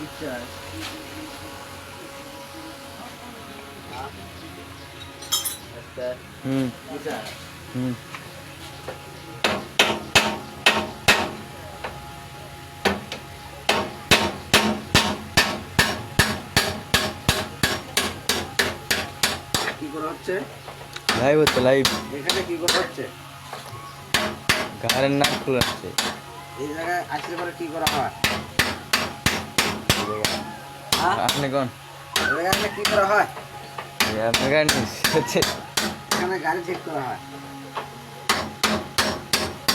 কি করা হচ্ছে? লাইভ হচ্ছে, লাইভ। এখানে কি করা হচ্ছে? গাড়ির নাক খোলাচ্ছে। এই জায়গায় আসলে পরে কি করা হয়? আপনি কোন এই জায়গায় আসলে কি করা হয়? আপনার গাড়ি হচ্ছে এখানে গাড়ি চেক করা হয়,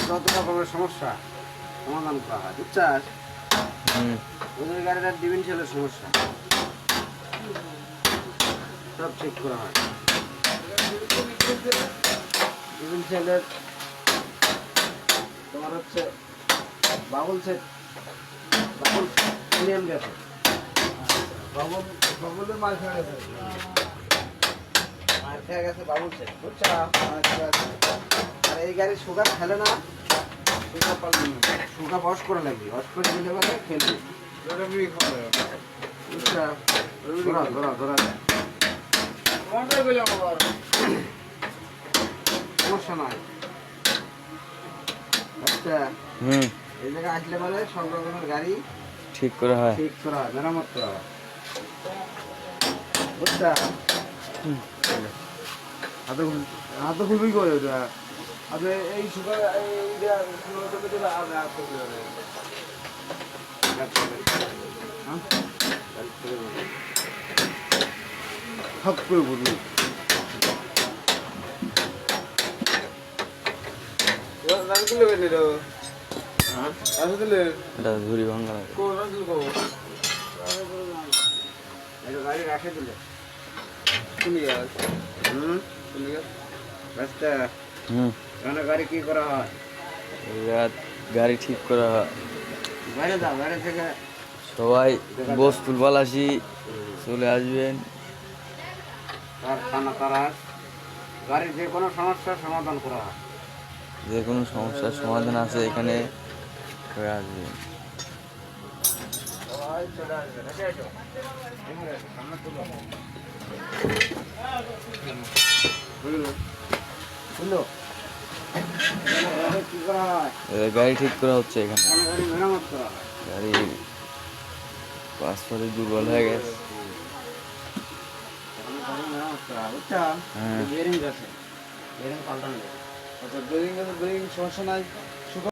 যত রকমের সমস্যা সমাধান করা হয়, বুঝছাস? ওদের গাড়িটা ডিফারেন্সিয়ালের সমস্যা সব চেক করা হয়। ডিফারেন্সিয়ালের তোমার হচ্ছে বাবুল সেট, বাবুল ইন্ডিয়ান গেছে, বাবুলের মাল খেয়ে গেছে, মাল খেয়ে গেছে বাবুল সেট, বুঝছো? আর এই গাড়ি সুগার খেলে না, সুগার ওয়াশ করা লাগবে, ওয়াশ করে দিলে বলে খেলবে, বুঝছো? ধরা ধরা ধরা সমস্যা নয়। আচ্ছা, এই জায়গায় আসলে বলে সব রকমের গাড়ি ঠিক করা হয়, ঠিক করা হয়, মেরামত করা হয়, বুঝছা? হাত খুলবি করে ওটা আপনি এই সুগার হক করে বলবি এটা ঝুড়ি ভাঙা লাগে। গাড়ি রাখে দিলে গাড়ি কি করা হয়? গাড়ি ঠিক করা হয়, বাইরে দাও, বাইরে থেকে সবাই বস্তুল বালাসি চলে আসবেন। কারখানা তারাস গাড়ির যে কোনো সমস্যার সমাধান করা হয়, যে কোনো সমস্যার সমাধান আছে এখানে হয়ে আসবেন। সবাই চলে আসবেন, এসে এসো, সামনে তুলো, তুলো। কি করা হয়? গাড়ি ঠিক করা হচ্ছে এখানে। গাড়ি মেরামত করা হয়, গাড়ি পাসপোর্টে দুর্বল হয়ে গেছে। গাড়ি মেরামত করা হয়, বুঝছো? হ্যাঁ। বেরিং গেছে, বেরিং পাল্টানো, বেরিং সমস্যা নাই।